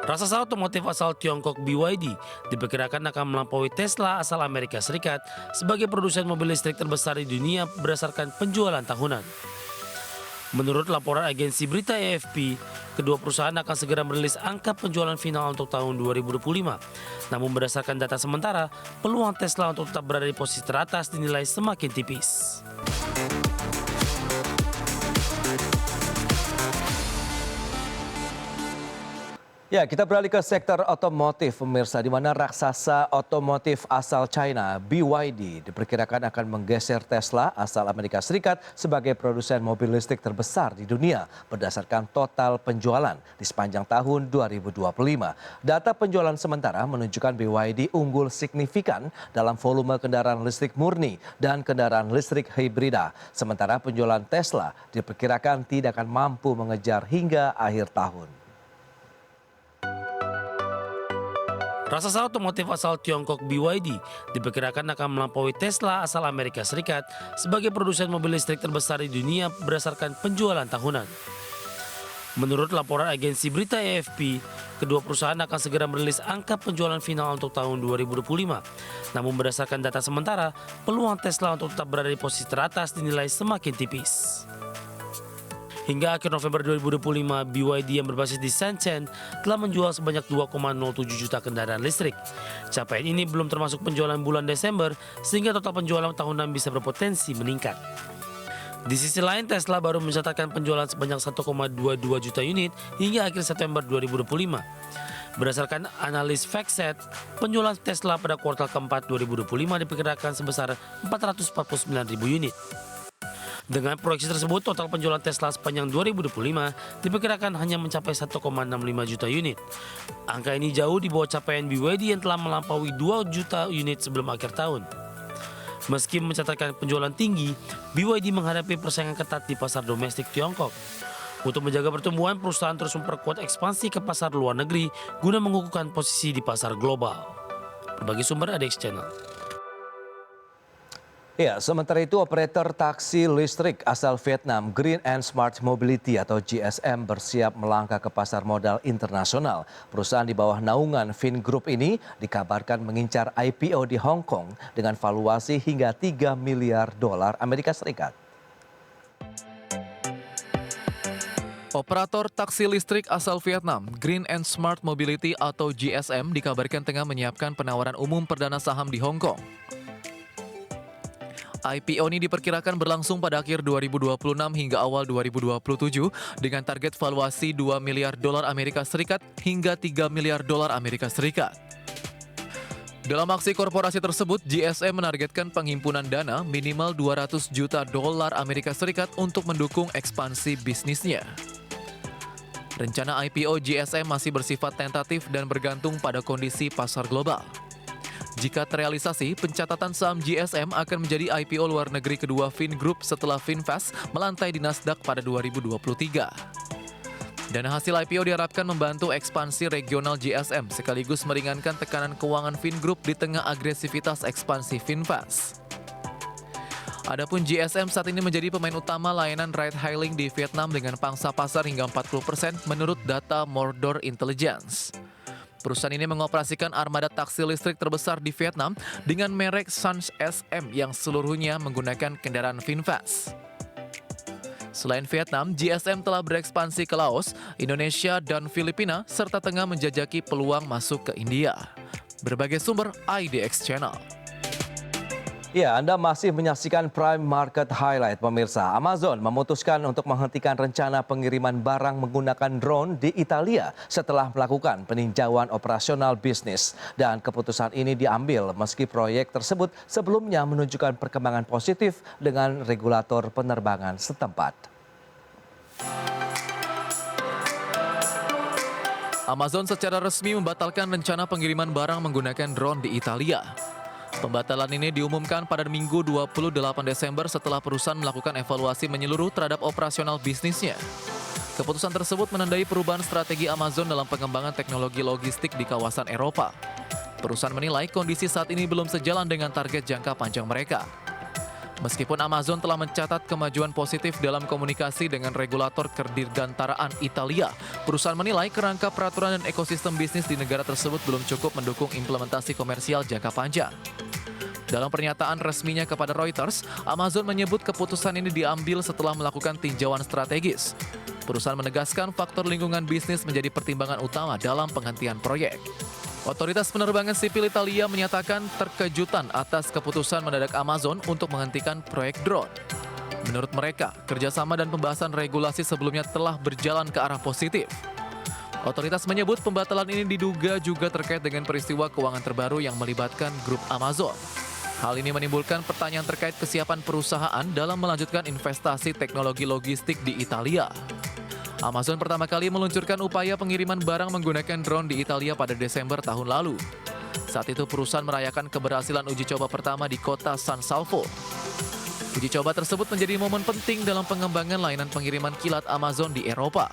Raksasa otomotif asal Tiongkok BYD diperkirakan akan melampaui Tesla asal Amerika Serikat sebagai produsen mobil listrik terbesar di dunia berdasarkan penjualan tahunan. Menurut laporan agensi berita AFP, kedua perusahaan akan segera merilis angka penjualan final untuk tahun 2025. Namun berdasarkan data sementara, peluang Tesla untuk tetap berada di posisi teratas dinilai semakin tipis. Ya, kita beralih ke sektor otomotif, pemirsa, di mana raksasa otomotif asal China, BYD, diperkirakan akan menggeser Tesla asal Amerika Serikat sebagai produsen mobil listrik terbesar di dunia berdasarkan total penjualan di sepanjang tahun 2025. Data penjualan sementara menunjukkan BYD unggul signifikan dalam volume kendaraan listrik murni dan kendaraan listrik hibrida. Sementara penjualan Tesla diperkirakan tidak akan mampu mengejar hingga akhir tahun. Raksasa otomotif asal Tiongkok BYD diperkirakan akan melampaui Tesla asal Amerika Serikat sebagai produsen mobil listrik terbesar di dunia berdasarkan penjualan tahunan. Menurut laporan agensi berita AFP, kedua perusahaan akan segera merilis angka penjualan final untuk tahun 2025. Namun berdasarkan data sementara, peluang Tesla untuk tetap berada di posisi teratas dinilai semakin tipis. Hingga akhir November 2025, BYD yang berbasis di Shenzhen telah menjual sebanyak 2,07 juta kendaraan listrik. Capaian ini belum termasuk penjualan bulan Desember, sehingga total penjualan tahunan bisa berpotensi meningkat. Di sisi lain, Tesla baru mencatatkan penjualan sebanyak 1,22 juta unit hingga akhir September 2025. Berdasarkan analis FactSet, penjualan Tesla pada kuartal keempat 2025 diperkirakan sebesar 449.000 unit. Dengan proyeksi tersebut, total penjualan Tesla sepanjang 2025 diperkirakan hanya mencapai 1,65 juta unit. Angka ini jauh di bawah capaian BYD yang telah melampaui 2 juta unit sebelum akhir tahun. Meski mencatatkan penjualan tinggi, BYD menghadapi persaingan ketat di pasar domestik Tiongkok. Untuk menjaga pertumbuhan, perusahaan terus memperkuat ekspansi ke pasar luar negeri guna mengukuhkan posisi di pasar global. Berbagai sumber ADX Channel. Ya, sementara itu operator taksi listrik asal Vietnam Green and Smart Mobility atau GSM bersiap melangkah ke pasar modal internasional. Perusahaan di bawah naungan Vingroup ini dikabarkan mengincar IPO di Hong Kong dengan valuasi hingga 3 miliar dolar Amerika Serikat. Operator taksi listrik asal Vietnam, Green and Smart Mobility atau GSM dikabarkan tengah menyiapkan penawaran umum perdana saham di Hong Kong. IPO ini diperkirakan berlangsung pada akhir 2026 hingga awal 2027 dengan target valuasi 2 miliar dolar Amerika Serikat hingga 3 miliar dolar Amerika Serikat. Dalam aksi korporasi tersebut, GSM menargetkan penghimpunan dana minimal 200 juta dolar Amerika Serikat untuk mendukung ekspansi bisnisnya. Rencana IPO GSM masih bersifat tentatif dan bergantung pada kondisi pasar global. Jika terrealisasi, pencatatan saham GSM akan menjadi IPO luar negeri kedua Vingroup setelah VinFast melantai di Nasdaq pada 2023. Dana hasil IPO diharapkan membantu ekspansi regional GSM sekaligus meringankan tekanan keuangan Vingroup di tengah agresivitas ekspansi VinFast. Adapun GSM saat ini menjadi pemain utama layanan ride-hailing di Vietnam dengan pangsa pasar hingga 40% menurut data Mordor Intelligence. Perusahaan ini mengoperasikan armada taksi listrik terbesar di Vietnam dengan merek Sans SM yang seluruhnya menggunakan kendaraan VinFast. Selain Vietnam, GSM telah berekspansi ke Laos, Indonesia, dan Filipina, serta tengah menjajaki peluang masuk ke India. Berbagai sumber IDX Channel. Ya, Anda masih menyaksikan Prime Market Highlight, pemirsa. Amazon memutuskan untuk menghentikan rencana pengiriman barang menggunakan drone di Italia setelah melakukan peninjauan operasional bisnis. Dan keputusan ini diambil meski proyek tersebut sebelumnya menunjukkan perkembangan positif dengan regulator penerbangan setempat. Amazon secara resmi membatalkan rencana pengiriman barang menggunakan drone di Italia. Pembatalan ini diumumkan pada Minggu 28 Desember setelah perusahaan melakukan evaluasi menyeluruh terhadap operasional bisnisnya. Keputusan tersebut menandai perubahan strategi Amazon dalam pengembangan teknologi logistik di kawasan Eropa. Perusahaan menilai kondisi saat ini belum sejalan dengan target jangka panjang mereka. Meskipun Amazon telah mencatat kemajuan positif dalam komunikasi dengan regulator kedirgantaraan Italia, perusahaan menilai kerangka peraturan dan ekosistem bisnis di negara tersebut belum cukup mendukung implementasi komersial jangka panjang. Dalam pernyataan resminya kepada Reuters, Amazon menyebut keputusan ini diambil setelah melakukan tinjauan strategis. Perusahaan menegaskan faktor lingkungan bisnis menjadi pertimbangan utama dalam penghentian proyek. Otoritas penerbangan sipil Italia menyatakan terkejutan atas keputusan mendadak Amazon untuk menghentikan proyek drone. Menurut mereka, kerjasama dan pembahasan regulasi sebelumnya telah berjalan ke arah positif. Otoritas menyebut pembatalan ini diduga juga terkait dengan peristiwa keuangan terbaru yang melibatkan grup Amazon. Hal ini menimbulkan pertanyaan terkait kesiapan perusahaan dalam melanjutkan investasi teknologi logistik di Italia. Amazon pertama kali meluncurkan upaya pengiriman barang menggunakan drone di Italia pada Desember tahun lalu. Saat itu perusahaan merayakan keberhasilan uji coba pertama di kota San Salvo. Uji coba tersebut menjadi momen penting dalam pengembangan layanan pengiriman kilat Amazon di Eropa.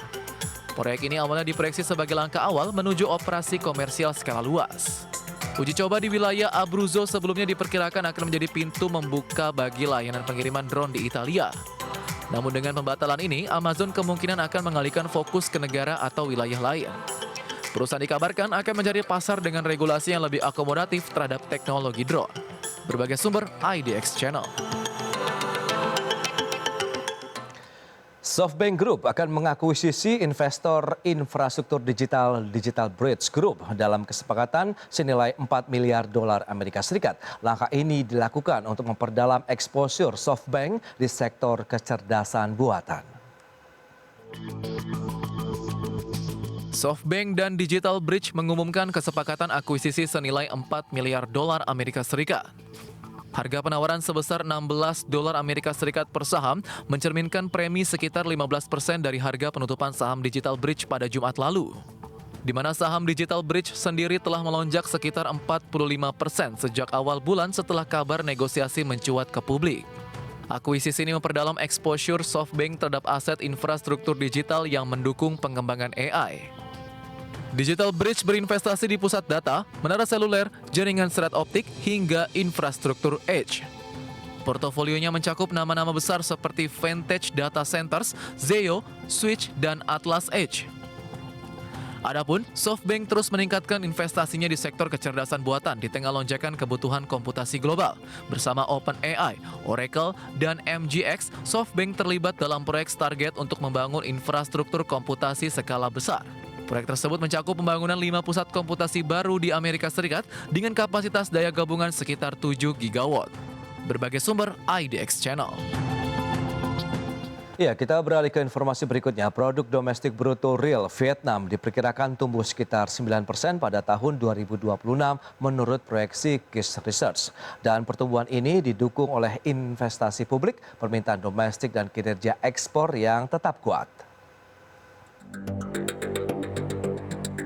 Proyek ini awalnya diproyeksi sebagai langkah awal menuju operasi komersial skala luas. Uji coba di wilayah Abruzzo sebelumnya diperkirakan akan menjadi pintu membuka bagi layanan pengiriman drone di Italia. Namun dengan pembatalan ini, Amazon kemungkinan akan mengalihkan fokus ke negara atau wilayah lain. Perusahaan dikabarkan akan mencari pasar dengan regulasi yang lebih akomodatif terhadap teknologi drone. Berbagai sumber IDX Channel. SoftBank Group akan mengakuisisi investor infrastruktur Digital Bridge Group dalam kesepakatan senilai 4 miliar dolar Amerika Serikat. Langkah ini dilakukan untuk memperdalam exposure SoftBank di sektor kecerdasan buatan. SoftBank dan Digital Bridge mengumumkan kesepakatan akuisisi senilai 4 miliar dolar Amerika Serikat. Harga penawaran sebesar 16 dolar Amerika Serikat per saham mencerminkan premi sekitar 15% dari harga penutupan saham Digital Bridge pada Jumat lalu. Di mana saham Digital Bridge sendiri telah melonjak sekitar 45% sejak awal bulan setelah kabar negosiasi mencuat ke publik. Akuisisi ini memperdalam exposure SoftBank terhadap aset infrastruktur digital yang mendukung pengembangan AI. Digital Bridge berinvestasi di pusat data, menara seluler, jaringan serat optik, hingga infrastruktur edge. Portofolionya mencakup nama-nama besar seperti Vantage Data Centers, Zayo, Switch, dan Atlas Edge. Adapun, SoftBank terus meningkatkan investasinya di sektor kecerdasan buatan di tengah lonjakan kebutuhan komputasi global. Bersama OpenAI, Oracle, dan MGX, SoftBank terlibat dalam proyek Stargate untuk membangun infrastruktur komputasi skala besar. Proyek tersebut mencakup pembangunan 5 pusat komputasi baru di Amerika Serikat dengan kapasitas daya gabungan sekitar 7 gigawatt. Berbagai sumber IDX Channel. Ya, kita beralih ke informasi berikutnya. Produk domestik bruto real Vietnam diperkirakan tumbuh sekitar 9% pada tahun 2026 menurut proyeksi KIS Research. Dan pertumbuhan ini didukung oleh investasi publik, permintaan domestik, dan kinerja ekspor yang tetap kuat.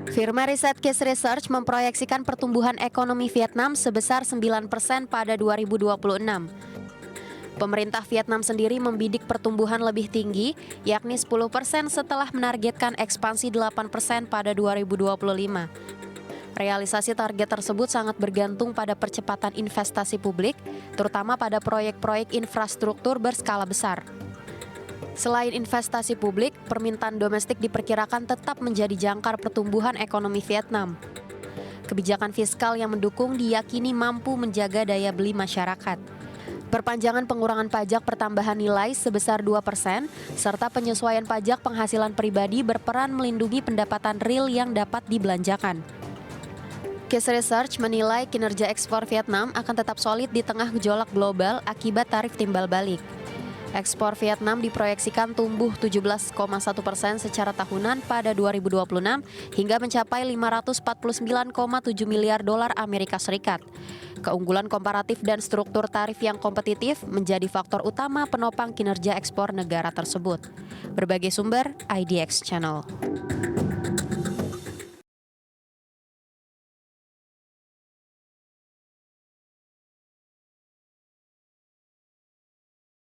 Firma riset KIS Research memproyeksikan pertumbuhan ekonomi Vietnam sebesar 9% pada 2026. Pemerintah Vietnam sendiri membidik pertumbuhan lebih tinggi, yakni 10% setelah menargetkan ekspansi 8% pada 2025. Realisasi target tersebut sangat bergantung pada percepatan investasi publik, terutama pada proyek-proyek infrastruktur berskala besar. Selain investasi publik, permintaan domestik diperkirakan tetap menjadi jangkar pertumbuhan ekonomi Vietnam. Kebijakan fiskal yang mendukung diyakini mampu menjaga daya beli masyarakat. Perpanjangan pengurangan pajak pertambahan nilai sebesar 2%, serta penyesuaian pajak penghasilan pribadi berperan melindungi pendapatan real yang dapat dibelanjakan. KIS Research menilai kinerja ekspor Vietnam akan tetap solid di tengah gejolak global akibat tarif timbal balik. Ekspor Vietnam diproyeksikan tumbuh 17,1% secara tahunan pada 2026 hingga mencapai 549,7 miliar dolar Amerika Serikat. Keunggulan komparatif dan struktur tarif yang kompetitif menjadi faktor utama penopang kinerja ekspor negara tersebut. Berbagai sumber IDX Channel.